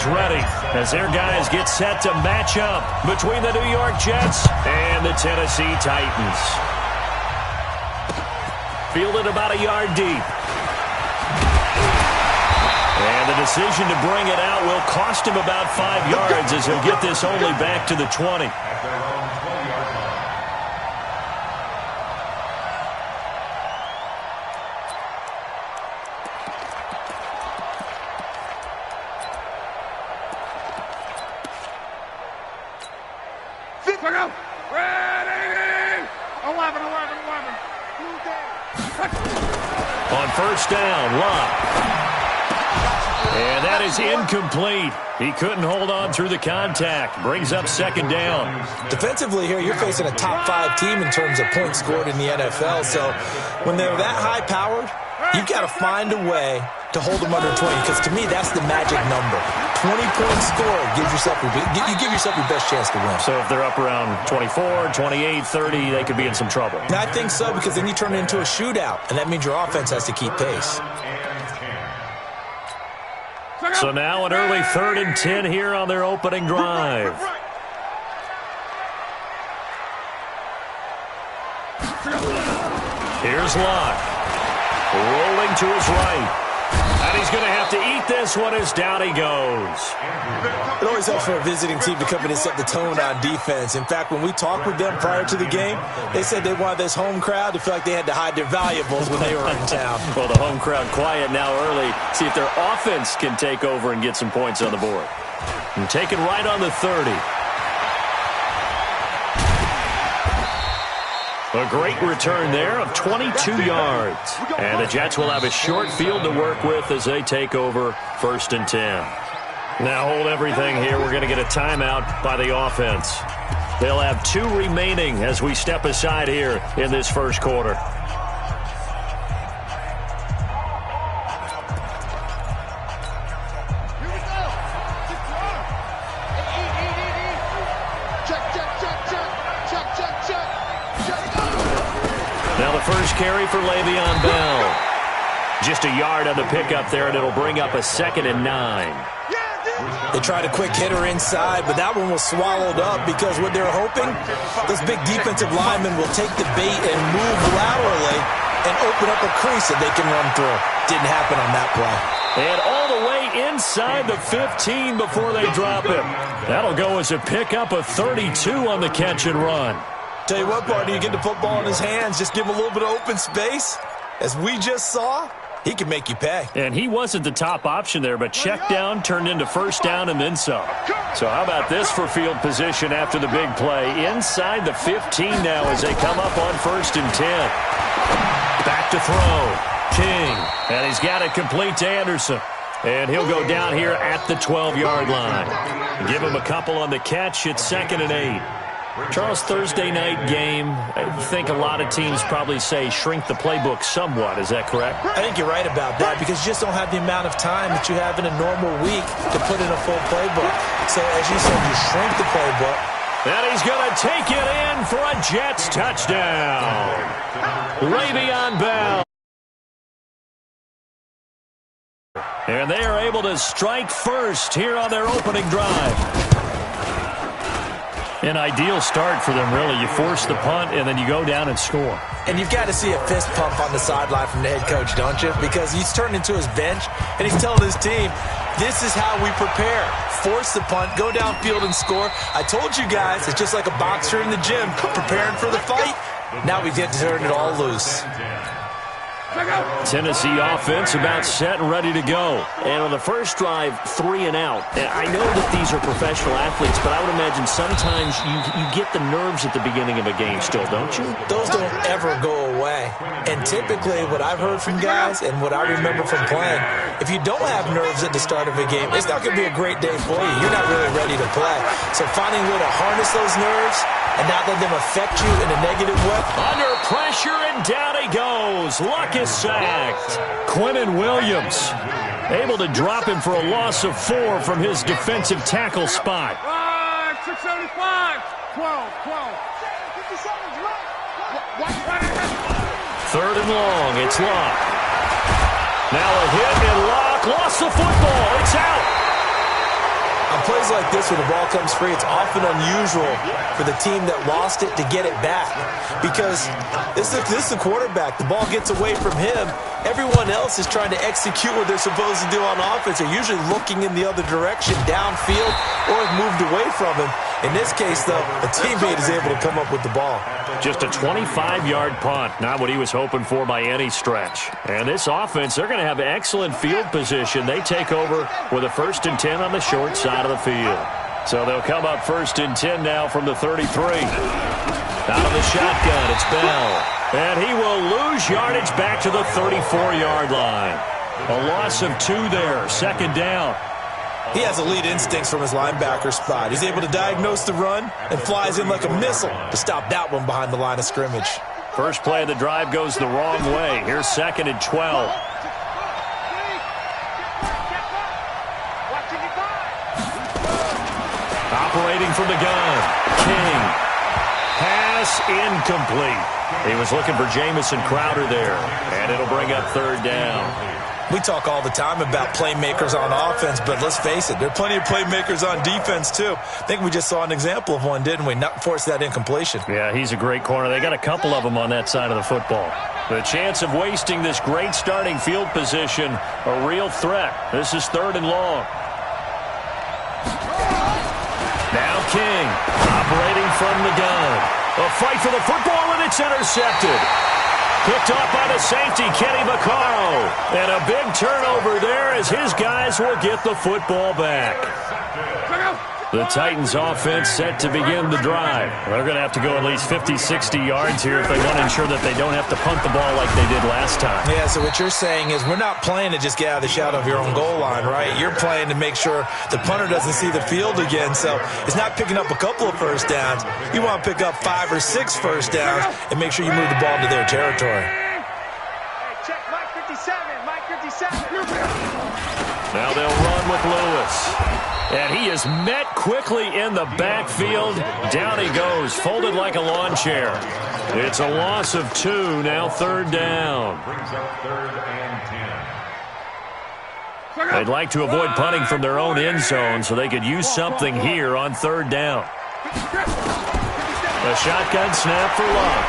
Ready as their guys get set to match up between the New York Jets and the Tennessee Titans. Fielded about a yard deep. And the decision to bring it out will cost him about 5 yards as he'll get this only back to the 20. On first down, Locke. And that is incomplete. He couldn't hold on through the contact. Brings up second down. Defensively here, you're facing a top 5 team in terms of points scored in the NFL. So when they're that high-powered, you've got to find a way to hold them under 20, because to me, that's the magic number. 20 points scored gives yourself you give yourself your best chance to win. So if they're up around 24, 28, 30, they could be in some trouble. I think so, because then you turn it into a shootout, and that means your offense has to keep pace. So now an early 3rd and 10 here on their opening drive. Here's Locke. Rolling to his right. And he's going to have to eat this one as down he goes. It always helps for a visiting team to come in and set the tone on defense. In fact, when we talked with them prior to the game, they said they wanted this home crowd to feel like they had to hide their valuables when they were in town. Well, the home crowd quiet now early. See if their offense can take over and get some points on the board. And taken right on the 30. A great return there of 22 yards. And the Jets will have a short field to work with as they take over 1st and 10. Now hold everything here. We're going to get a timeout by the offense. They'll have 2 remaining as we step aside here in this first quarter. Now the first carry for Le'Veon Bell. Just a yard on the pickup there, and it'll bring up a 2nd and 9. They tried a quick hitter inside, but that one was swallowed up because what they're hoping, those big defensive linemen will take the bait and move laterally and open up a crease that they can run through. Didn't happen on that play. And all the way inside the 15 before they drop him. That'll go as a pickup of 32 on the catch and run. Tell you what, partner, you get the football in his hands, just give him a little bit of open space. As we just saw, he can make you pay. And he wasn't the top option there, but check down turned into first down and then some. So how about this for field position after the big play? Inside the 15 now as they come up on 1st and 10. Back to throw. King. And he's got it complete to Anderson. And he'll go down here at the 12-yard line. Give him a couple on the catch. It's 2nd and 8. Charles, Thursday night game, I think a lot of teams probably say shrink the playbook somewhat. Is that correct? I think you're right about that because you just don't have the amount of time that you have in a normal week to put in a full playbook. So, as you said, you shrink the playbook. And he's going to take it in for a Jets touchdown. Le'Veon Bell. And they are able to strike first here on their opening drive. An ideal start for them, really. You force the punt, and then you go down and score. And you've got to see a fist pump on the sideline from the head coach, don't you? Because he's turned into his bench, and he's telling his team, this is how we prepare. Force the punt, go downfield and score. I told you guys, it's just like a boxer in the gym preparing for the fight. Now we get to turn it all loose. Tennessee offense about set and ready to go. And on the first drive, 3 and out. And I know that these are professional athletes, but I would imagine sometimes you get the nerves at the beginning of a game still, don't you? Those don't ever go away. And typically what I've heard from guys and what I remember from playing, if you don't have nerves at the start of a game, it's not going to be a great day for you. You're not really ready to play. So finding a way to harness those nerves and not let them affect you in a negative way. Under pressure, and down he goes. Luck is sacked. Quinnen Williams able to drop him for a loss of 4 from his defensive tackle spot. 675, 12. 3rd and long, it's Locke. Now a hit, and Locke lost the football. It's out. On plays like this, when the ball comes free, it's often unusual for the team that lost it to get it back. Because this is the quarterback. The ball gets away from him. Everyone else is trying to execute what they're supposed to do on offense. They're usually looking in the other direction, downfield, or have moved away from him. In this case, though, a teammate is able to come up with the ball. Just a 25-yard punt. Not what he was hoping for by any stretch. And this offense, they're going to have excellent field position. They take over with a 1st and 10 on the short side of the field. So they'll come up 1st and 10 now from the 33. Out of the shotgun, it's Bell. And he will lose yardage back to the 34-yard line. A loss of 2 there, 2nd down. He has elite instincts from his linebacker spot. He's able to diagnose the run and flies in like a missile to stop that one behind the line of scrimmage. First play of the drive goes the wrong way. Here's 2nd and 12. Operating from the gun. King. Pass incomplete. He was looking for Jamison Crowder there. And it'll bring up 3rd down. We talk all the time about playmakers on offense, but let's face it, there are plenty of playmakers on defense, too. I think we just saw an example of one, didn't we? Not force that incompletion. Yeah, he's a great corner. They got a couple of them on that side of the football. The chance of wasting this great starting field position, a real threat. This is 3rd and long. Now King, operating from the gun. A fight for the football, and it's intercepted. Picked off by the safety, Kenny Vaccaro. And a big turnover there as his guys will get the football back. The Titans offense set to begin the drive. They're going to have to go at least 50, 60 yards here if they want to ensure that they don't have to punt the ball like they did last time. Yeah, so what you're saying is we're not playing to just get out of the shadow of your own goal line, right? You're playing to make sure the punter doesn't see the field again. So it's not picking up a couple of first downs. You want to pick up 5 or 6 first downs and make sure you move the ball into their territory. Check Mike 57, Mike 57. Now they'll run with Lewis. And he is met quickly in the backfield. Down he goes, folded like a lawn chair. It's a loss of 2, now 3rd down. They'd like to avoid punting from their own end zone so they could use something here on 3rd down. A shotgun snap for Luck.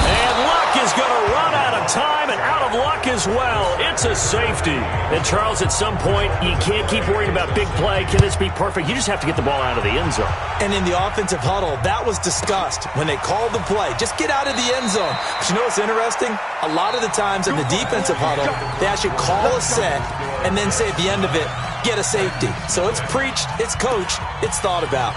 And Luck is going to run out of time and out of luck as well. It's a safety. And, Charles, at some point, you can't keep worrying about big play. Can this be perfect? You just have to get the ball out of the end zone. And in the offensive huddle, that was discussed when they called the play. Just get out of the end zone. But you know what's interesting? A lot of the times in the defensive huddle, they actually call a set and then say at the end of it, get a safety. So it's preached, it's coached, it's thought about.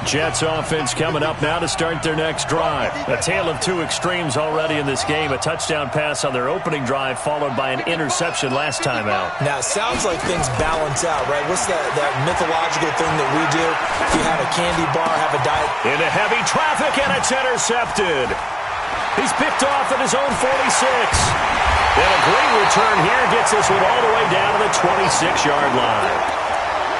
Jets offense coming up now to start their next drive. A tale of 2 extremes already in this game. A touchdown pass on their opening drive followed by an interception last time out. Now, it sounds like things balance out, right? What's that mythological thing that we do? You have a candy bar, have a diet. Into heavy traffic, and it's intercepted. He's picked off at his own 46. And a great return here gets this one all the way down to the 26-yard line.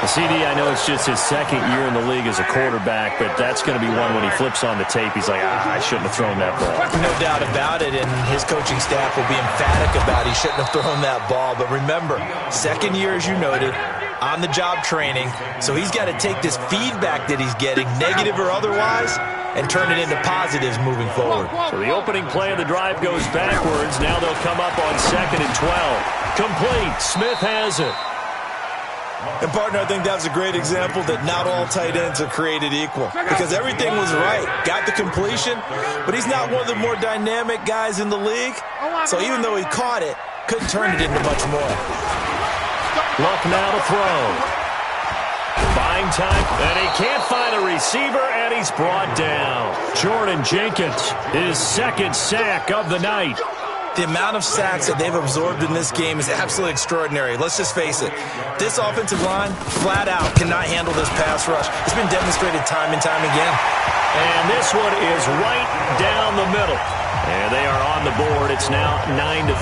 CD, I know it's just his 2nd year in the league as a quarterback, but that's going to be one when he flips on the tape. He's like, I shouldn't have thrown that ball. No doubt about it, and his coaching staff will be emphatic about he shouldn't have thrown that ball. But remember, 2nd year, as you noted, on-the-job training, so he's got to take this feedback that he's getting, negative or otherwise, and turn it into positives moving forward. So the opening play of the drive goes backwards. Now they'll come up on 2nd and 12. Complete. Smith has it. And, partner, I think that's a great example that not all tight ends are created equal because everything was right. Got the completion, but he's not one of the more dynamic guys in the league. So even though he caught it, couldn't turn it into much more. Luck now to throw. Buying time, and he can't find a receiver, and he's brought down. Jordan Jenkins, his 2nd sack of the night. The amount of sacks that they've absorbed in this game is absolutely extraordinary. Let's just face it. This offensive line, flat out, cannot handle this pass rush. It's been demonstrated time and time again. And this one is right down the middle. And they are on the board. It's now 9-3.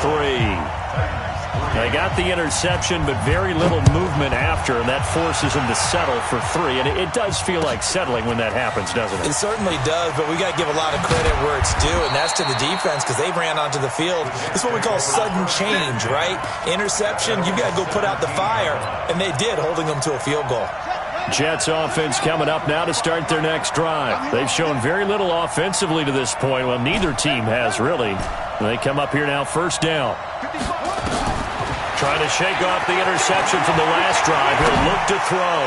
They got the interception, but very little movement after, and that forces him to settle for 3. And it does feel like settling when that happens, doesn't it? It certainly does, but we got to give a lot of credit where it's due, and that's to the defense because they ran onto the field. It's what we call sudden change, right? Interception, you've got to go put out the fire, and they did, holding them to a field goal. Jets offense coming up now to start their next drive. They've shown very little offensively to this point. Well, neither team has, really. They come up here now, first down. Trying to shake off the interception from the last drive. He'll look to throw.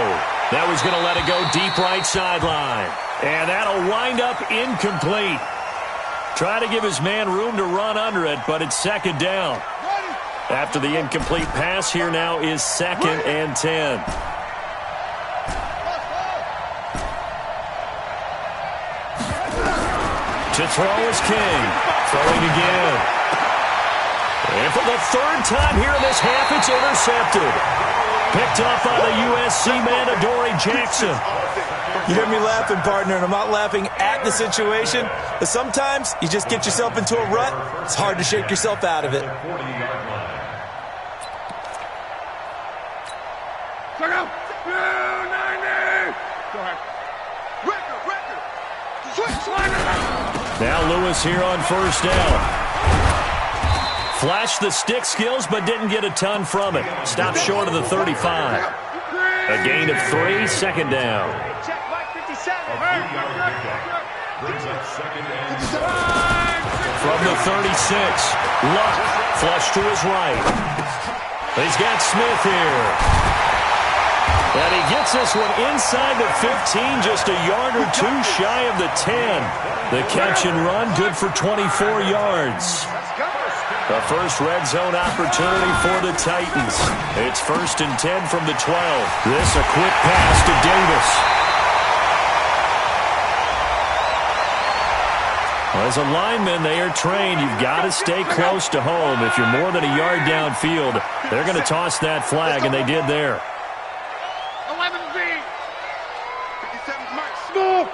That was going to let it go deep right sideline. And that'll wind up incomplete. Trying to give his man room to run under it, but it's second down. After the incomplete pass, here now is 2nd and 10. To throw is King. Throwing again. And for the 3rd time here in this half, it's intercepted. Picked up by the USC man, Adoree Jackson. You hear me laughing, partner, and I'm not laughing at the situation, but sometimes you just get yourself into a rut. It's hard to shake yourself out of it. Now Lewis here on first down. Flashed the stick skills, but didn't get a ton from it. Stopped short of the 35. A gain of 3, second down. Check Mike 57. From the 36, Luck flush to his right. He's got Smith here. And he gets this one inside the 15, just a yard or 2 shy of the 10. The catch and run, good for 24 yards. The first red zone opportunity for the Titans. It's 1st and 10 from the 12. This a quick pass to Davis. As a lineman, they are trained. You've got to stay close to home. If you're more than a yard downfield, they're going to toss that flag, and they did there. 11B. 57 Mike. Smooth.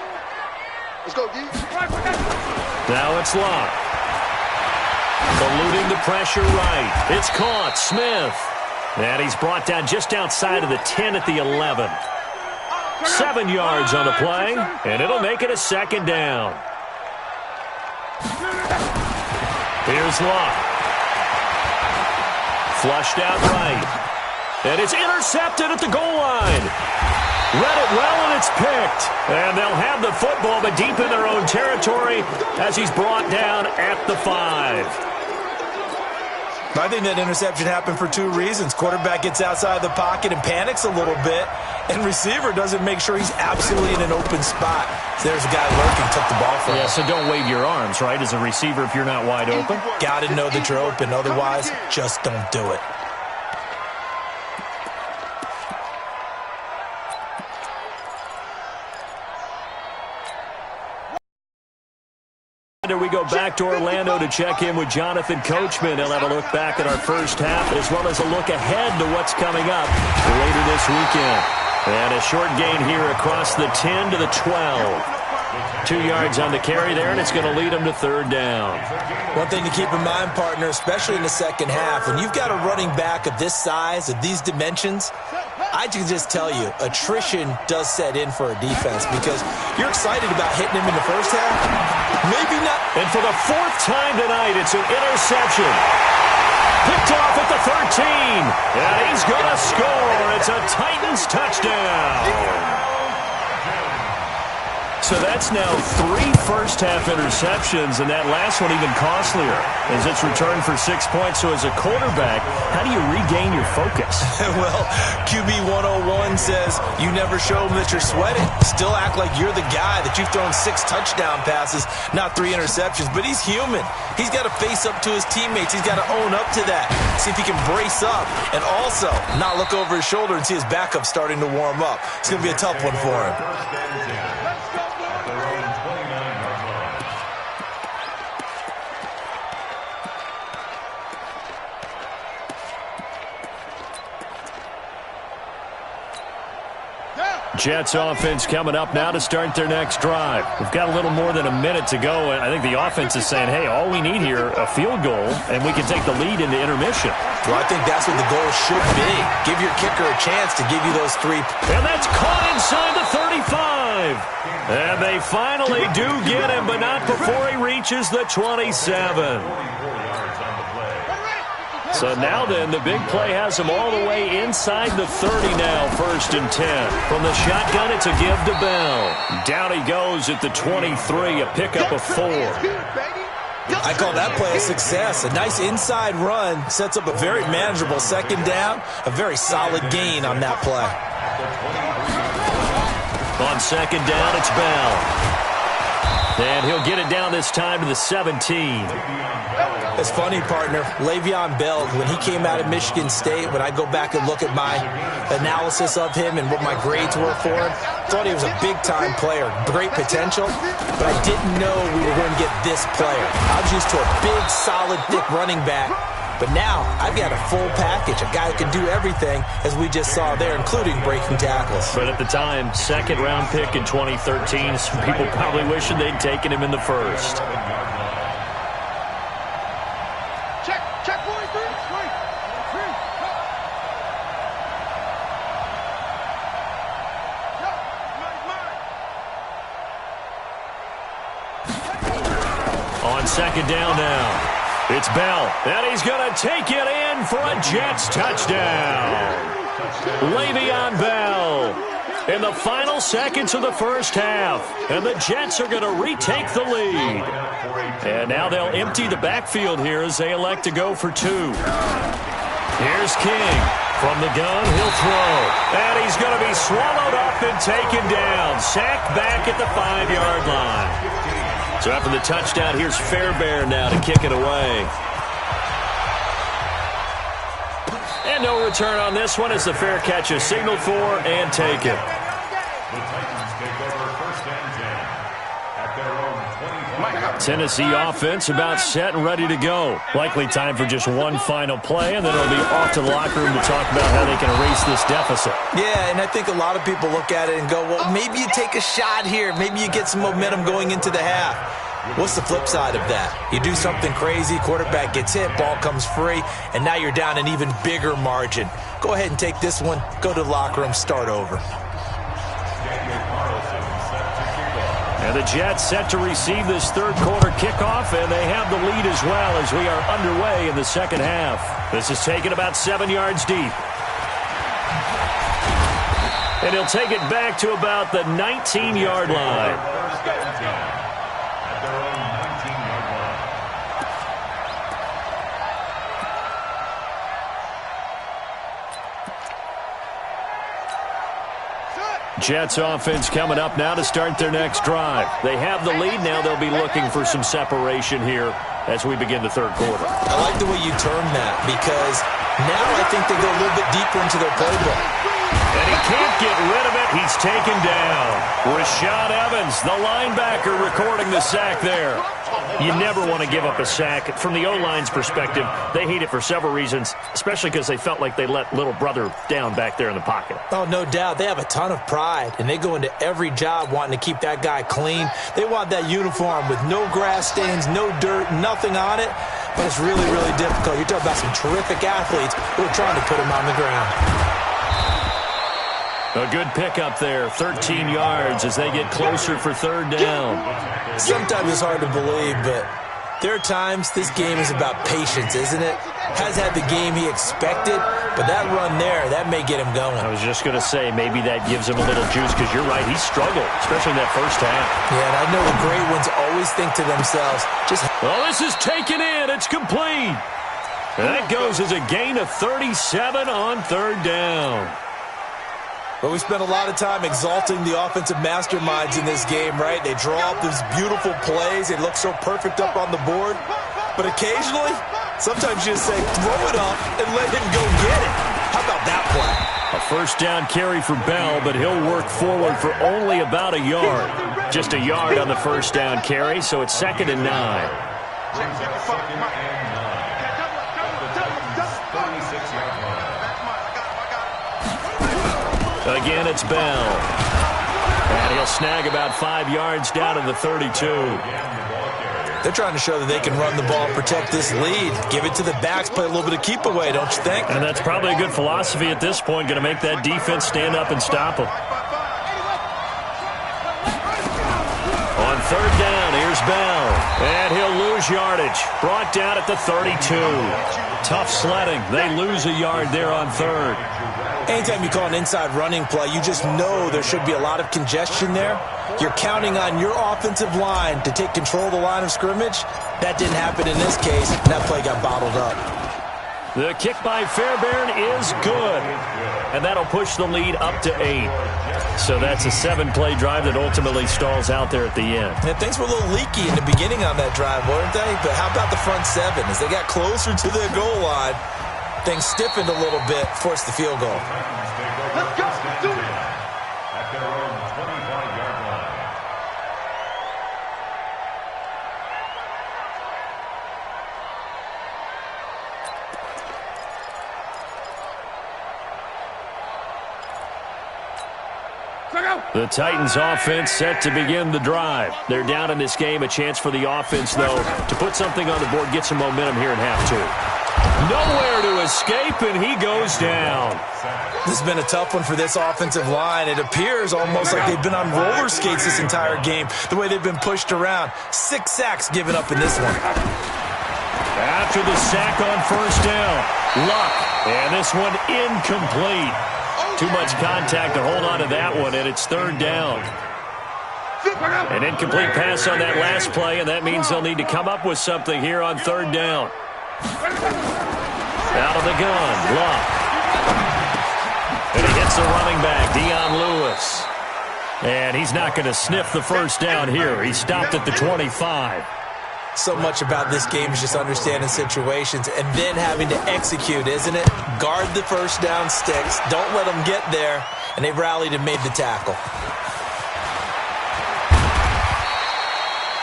Let's go, D. Now it's Locke. Eluding the pressure right. It's caught. Smith. And he's brought down just outside of the 10 at the 11. 7 yards on the play, and it'll make it a second down. Here's Locke. Flushed out right. And it's intercepted at the goal line. Read it well, and it's picked. And they'll have the football, but deep in their own territory as he's brought down at the 5. I think that interception happened for 2 reasons. Quarterback gets outside the pocket and panics a little bit, and receiver doesn't make sure he's absolutely in an open spot. So there's a guy lurking, took the ball from him. Yeah, so don't wave your arms, right, as a receiver if you're not wide open. Got to know that you're open. Otherwise, just don't do it. We go back to Orlando to check in with Jonathan Coachman. He'll have a look back at our first half as well as a look ahead to what's coming up later this weekend. And a short gain here across the 10 to the 12. 2 yards on the carry there, and it's going to lead them to 3rd down. One thing to keep in mind, partner, especially in the second half, when you've got a running back of this size, of these dimensions, I can just tell you, attrition does set in for a defense because you're excited about hitting him in the first half. Maybe not. And for the 4th time tonight, it's an interception. Picked off at the 13. And he's going to score. It's a Titans touchdown. So that's now 3 first-half interceptions, and that last one even costlier as it's returned for 6 points. So as a quarterback, how do you regain your focus? Well, QB 101 says you never show them that you're sweating. Still act like you're the guy that you've thrown 6 touchdown passes, not 3 interceptions. But he's human. He's got to face up to his teammates. He's got to own up to that. See if he can brace up and also not look over his shoulder and see his backup starting to warm up. It's going to be a tough one for him. Jets offense coming up now to start their next drive. We've got a little more than a minute to go, and I think the offense is saying, hey, all we need here, a field goal, and we can take the lead into intermission. Well, I think that's what the goal should be. Give your kicker a chance to give you those 3. And that's caught inside the 35. And they finally do get him, but not before he reaches the 27. So now then, the big play has him all the way inside the 30 now, 1st and 10. From the shotgun, it's a give to Bell. Down he goes at the 23, a pickup of 4. I call that play a success. A nice inside run sets up a very manageable 2nd down, a very solid gain on that play. On 2nd down, it's Bell. And he'll get it down this time to the 17. It's funny, partner. Le'Veon Bell, when he came out of Michigan State, when I go back and look at my analysis of him and what my grades were for him, thought he was a big-time player, great potential, but I didn't know we were going to get this player. I was used to a big, solid, thick running back, but now I've got a full package, a guy who can do everything, as we just saw there, including breaking tackles. But at the time, 2nd-round pick in 2013, some people probably wishing they'd taken him in the 1st. On 2nd down now. It's Bell, and he's going to take it in for a Jets touchdown. Le'Veon Bell in the final seconds of the 1st half, and the Jets are going to retake the lead. And now they'll empty the backfield here as they elect to go for 2. Here's King. From the gun, he'll throw. And he's going to be swallowed up and taken down. Sacked back at the 5-yard line. So after the touchdown, here's Fairbairn now to kick it away. And no return on this one as the fair catch is signaled for and taken. Tennessee offense about set and ready to go. Likely time for just one final play, and then it'll be off to the locker room to talk about how they can erase this deficit. Yeah, and I think a lot of people look at it and go, well, maybe you take a shot here. Maybe you get some momentum going into the half. What's the flip side of that? You do something crazy, quarterback gets hit, ball comes free, and now you're down an even bigger margin. Go ahead and take this one, go to the locker room, start over. And the Jets set to receive this 3rd quarter kickoff, and they have the lead as well as we are underway in the 2nd half. This is taken about 7 yards deep. And he'll take it back to about the 19-yard line. Jets offense coming up now to start their next drive. They have the lead. Now they'll be looking for some separation here as we begin the 3rd quarter. I like the way you term that, because now I think they go a little bit deeper into their playbook. And he can't get rid of it. He's taken down. Rashad Evans, the linebacker, recording the sack there. You never want to give up a sack. From the O-line's perspective, they hate it for several reasons, especially because they felt like they let little brother down back there in the pocket. Oh, no doubt. They have a ton of pride, and they go into every job wanting to keep that guy clean. They want that uniform with no grass stains, no dirt, nothing on it. But it's really, really difficult. You're talking about some terrific athletes who are trying to put him on the ground. A good pickup there, 13 yards as they get closer for 3rd down. Sometimes it's hard to believe, but there are times this game is about patience, isn't it? Has had the game he expected, but that run there, that may get him going. I was just going to say, maybe that gives him a little juice, because you're right, he struggled, especially in that 1st half. Yeah, and I know the great ones always think to themselves, well, this is taken in. It's complete. And that goes as a gain of 37 on 3rd down. But we spent a lot of time exalting the offensive masterminds in this game, right? They draw up these beautiful plays. They look so perfect up on the board. But occasionally, sometimes you just say, throw it up and let him go get it. How about that play? A 1st down carry for Bell, but he'll work forward for only about a yard. Just a yard on the 1st down carry, so it's 2nd and 9. Again, it's Bell. And he'll snag about 5 yards down to the 32. They're trying to show that they can run the ball, protect this lead. Give it to the backs, play a little bit of keep away, don't you think? And that's probably a good philosophy at this point, going to make that defense stand up and stop them. On third down, here's Bell. And he'll lose yardage. Brought down at the 32. Tough sledding. They lose a yard there on third. Anytime you call an inside running play, you just know there should be a lot of congestion there. You're counting on your offensive line to take control of the line of scrimmage. That didn't happen in this case, and that play got bottled up. The kick by Fairbairn is good. And that'll push the lead up to 8. So that's a 7-play drive that ultimately stalls out there at the end. And things were a little leaky in the beginning on that drive, weren't they? But how about the front 7? As they got closer to their goal line, things stiffened a little bit, forced the field goal. Let's go. Do it. At their own 25-yard line. The Titans offense set to begin the drive. They're down in this game. A chance for the offense, though, to put something on the board, get some momentum here in half 2. Nowhere to escape, and he goes down. This has been a tough one for this offensive line. It appears almost like they've been on roller skates this entire game, the way they've been pushed around. 6 sacks given up in this one. After the sack on first down, Luck, and this one incomplete. Too much contact to hold on to that one, and it's third down. An incomplete pass on that last play, and that means they'll need to come up with something here on third down. Out of the gun, Luck. And he hits the running back, Dion Lewis. And he's not going to sniff the first down here. He stopped at the 25. So much about this game is just understanding situations and then having to execute, isn't it? Guard the first down sticks. Don't let them get there. And they rallied and made the tackle.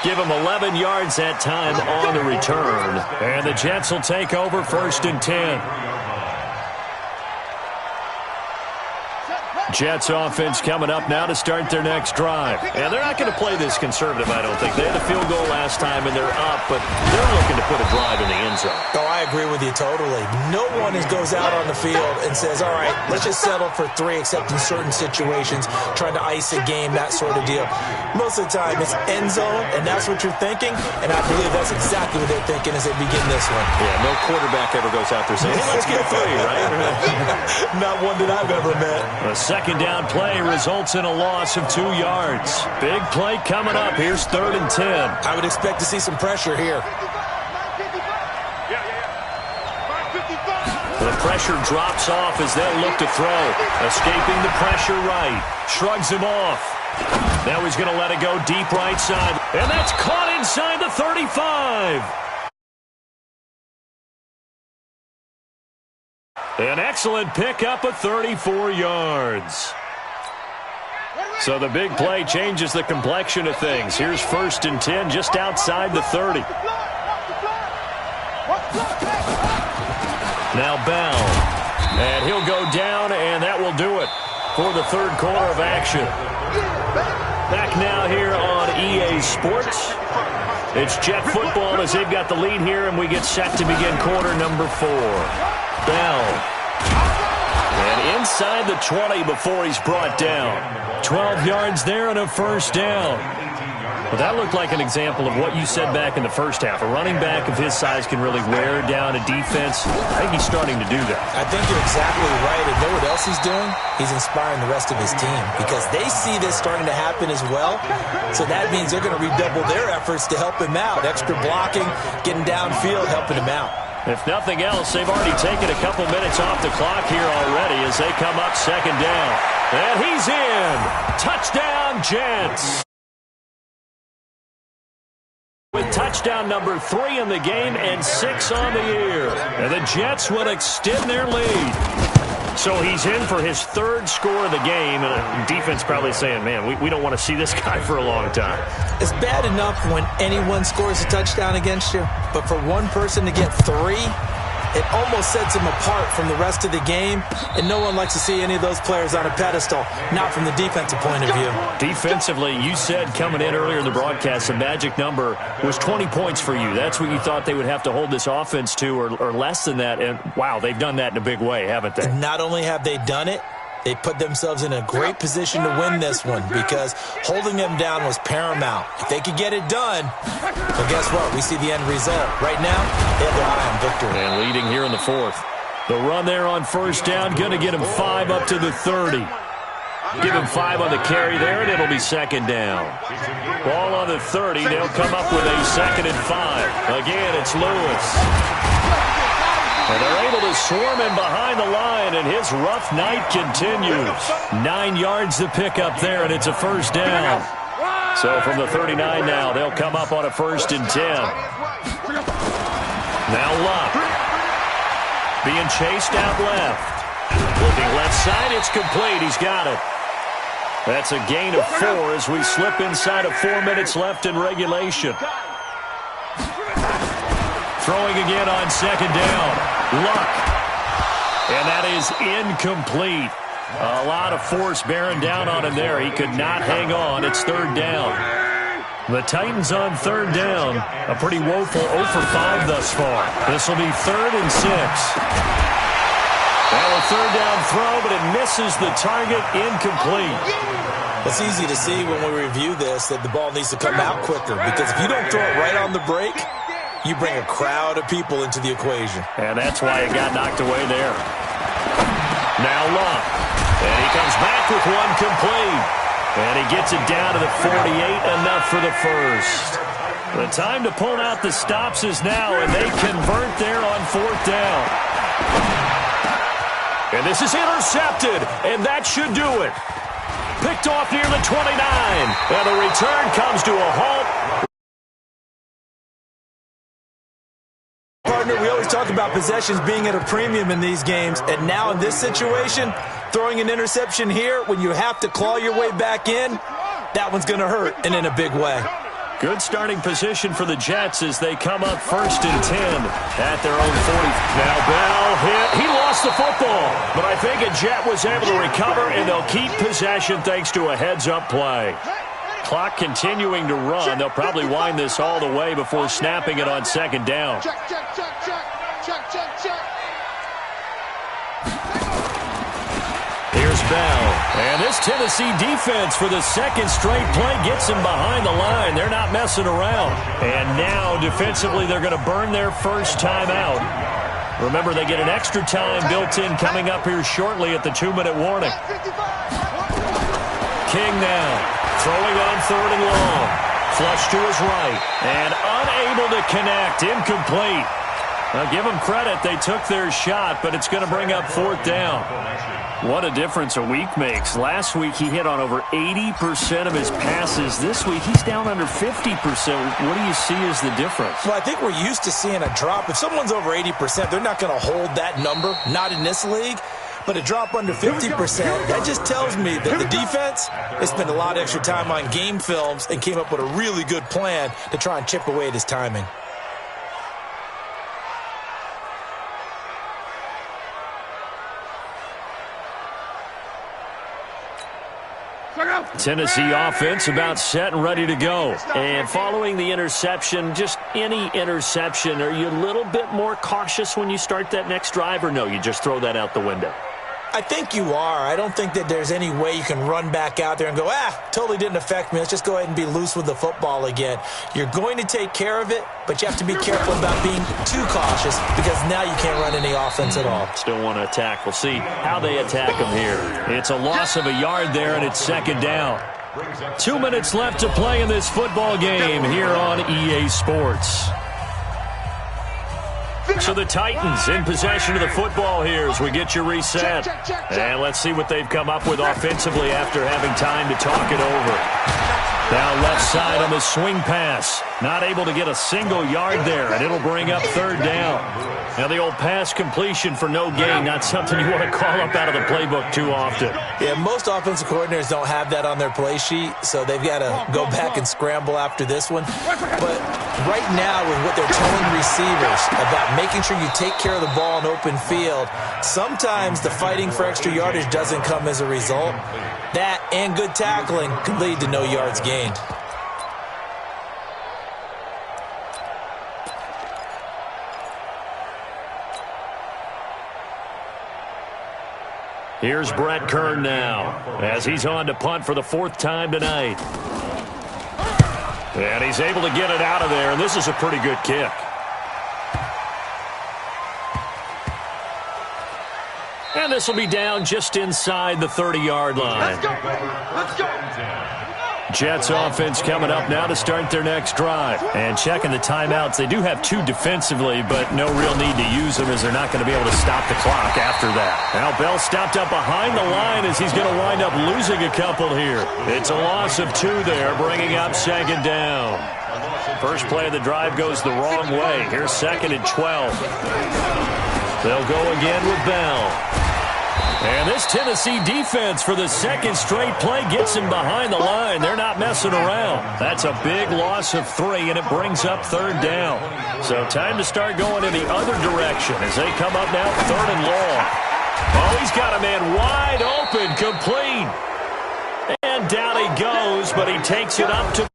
Give him 11 yards that time on the return. And the Jets will take over first and 10. Jets offense coming up now to start their next drive. And they're not going to play this conservative, I don't think. They had a field goal last time, and they're up, but they're looking to put a drive in the end zone. Oh, I agree with you totally. No one goes out on the field and says, all right, let's just settle for 3, except in certain situations, trying to ice a game, that sort of deal. Most of the time, it's end zone, and that's what you're thinking, and I believe that's exactly what they're thinking as they begin this one. Yeah, no quarterback ever goes out there saying, hey, let's get 3, right? Not one that I've ever met. A second down play results in a loss of 2 yards. Big play coming up. Here's third and 10. I would expect to see some pressure here. The pressure drops off as they'll look to throw. Escaping the pressure right. Shrugs him off. Now he's going to let it go deep right side. And that's caught inside the 35. An excellent pickup of 34 yards. So the big play changes the complexion of things. Here's first and 10 just outside the 30. Now Bell. And he'll go down, and that will do it for the third quarter of action. Back now here on EA Sports. It's Jet football as they've got the lead here, and we get set to begin quarter number 4. Bell. And inside the 20 before he's brought down. 12 yards there and a first down. Well, that looked like an example of what you said back in the first half. A running back of his size can really wear down a defense. I think he's starting to do that. I think you're exactly right. And know what else he's doing? He's inspiring the rest of his team because they see this starting to happen as well. So that means they're going to redouble their efforts to help him out. Extra blocking, getting downfield, helping him out. If nothing else, they've already taken a couple minutes off the clock here already as they come up second down. And he's in. Touchdown, Jets. With touchdown number 3 in the game and 6 on the year. And the Jets will extend their lead. So he's in for his 3rd score of the game. And the defense probably saying, man, we don't want to see this guy for a long time. It's bad enough when anyone scores a touchdown against you. But for one person to get 3, It almost sets him apart from the rest of the game, and no one likes to see any of those players on a pedestal, not from the defensive point of view. Defensively, you said coming in earlier in the broadcast, the magic number was 20 points for you. That's what you thought they would have to hold this offense to, or less than that. And, wow, they've done that in a big way, haven't they? Not only have they done it, they put themselves in a great position to win this one because holding them down was paramount. If they could get it done, well, guess what? We see the end result. Right now, they have their eye on victory. And leading here in the fourth. The run there on first down, going to get him 5 up to the 30. Give him 5 on the carry there, and it'll be second down. Ball on the 30. They'll come up with a 2nd and 5. Again, it's Lewis. And they're able to swarm him behind the line, and his rough night continues. 9 yards to pick up there, and it's a first down. So from the 39 now, they'll come up on a 1st and 10. Now Luck. Being chased out left. Looking left side, it's complete. He's got it. That's a gain of 4 as we slip inside of 4 minutes left in regulation. Throwing again on 2nd down. Luck. And that is incomplete. A lot of force bearing down on him there. He could not hang on. It's 3rd down. The Titans on 3rd down. A pretty woeful 0 for 5 thus far. This will be 3rd and 6. Well, a 3rd down throw, but it misses the target. Incomplete. It's easy to see when we review this that the ball needs to come out quicker because if you don't throw it right on the break, you bring a crowd of people into the equation. And that's why it got knocked away there. Now Luck. And he comes back with one complete. And he gets it down to the 48, enough for the first. The time to pull out the stops is now, and they convert there on 4th down. And this is intercepted, and that should do it. Picked off near the 29, and the return comes to a halt. We always talk about possessions being at a premium in these games, and now in this situation, throwing an interception here when you have to claw your way back in, that one's going to hurt, and in a big way. Good starting position for the Jets as they come up 1st and 10 at their own 40. Now Bell hit. He lost the football, but I think a Jet was able to recover, and they'll keep possession thanks to a heads-up play. Clock continuing to run. They'll probably wind this all the way before snapping it on 2nd down. Here's Bell. And this Tennessee defense for the 2nd straight play gets him behind the line. They're not messing around. And now defensively they're going to burn their first time out. Remember, they get an extra time built in coming up here shortly at the 2-minute warning. King now. Throwing on 3rd and long. Flush to his right. And unable to connect. Incomplete. Now, give them credit. They took their shot, but it's going to bring up 4th down. What a difference a week makes. Last week, he hit on over 80% of his passes. This week, he's down under 50%. What do you see as the difference? Well, I think we're used to seeing a drop. If someone's over 80%, they're not going to hold that number. Not in this league. But a drop under 50%, that just tells me that the defense has spent a lot of extra time on game films and came up with a really good plan to try and chip away at his timing. Tennessee offense about set and ready to go. And following the interception, just any interception, are you a little bit more cautious when you start that next drive, or no, you just throw that out the window? I think you are. I don't think that there's any way you can run back out there and go, totally didn't affect me. Let's just go ahead and be loose with the football again. You're going to take care of it, but you have to be careful about being too cautious because now you can't run any offense at all. Still want to attack. We'll see how they attack them here. It's a loss of a yard there, and it's 2nd down. 2 minutes left to play in this football game here on EA Sports. So the Titans in possession of the football here as we get you reset. And let's see what they've come up with offensively after having time to talk it over. Now left side on the swing pass. Not able to get a single yard there, and it'll bring up third down. Now, the old pass completion for no gain, not something you want to call up out of the playbook too often. Yeah, most offensive coordinators don't have that on their play sheet, so they've got to go back and scramble after this one. But right now, with what they're telling receivers about making sure you take care of the ball in open field, sometimes the fighting for extra yardage doesn't come as a result. That and good tackling can lead to no yards gained. Here's Brett Kern now as he's on to punt for the 4th time tonight. And he's able to get it out of there, and this is a pretty good kick. And this will be down just inside the 30-yard line. Let's go. Let's go. Jets offense coming up now to start their next drive. And checking the timeouts, they do have 2 defensively, but no real need to use them as they're not going to be able to stop the clock after that. Now Bell stopped up behind the line as he's going to wind up losing a couple here. It's a loss of 2 there, bringing up 2nd down. First play of the drive goes the wrong way. Here's 2nd and 12. They'll go again with Bell. And this Tennessee defense for the 2nd straight play gets him behind the line. They're not messing around. That's a big loss of 3, and it brings up 3rd down. So time to start going in the other direction as they come up now 3rd and long. Oh, he's got a man wide open, complete. And down he goes, but he takes it up to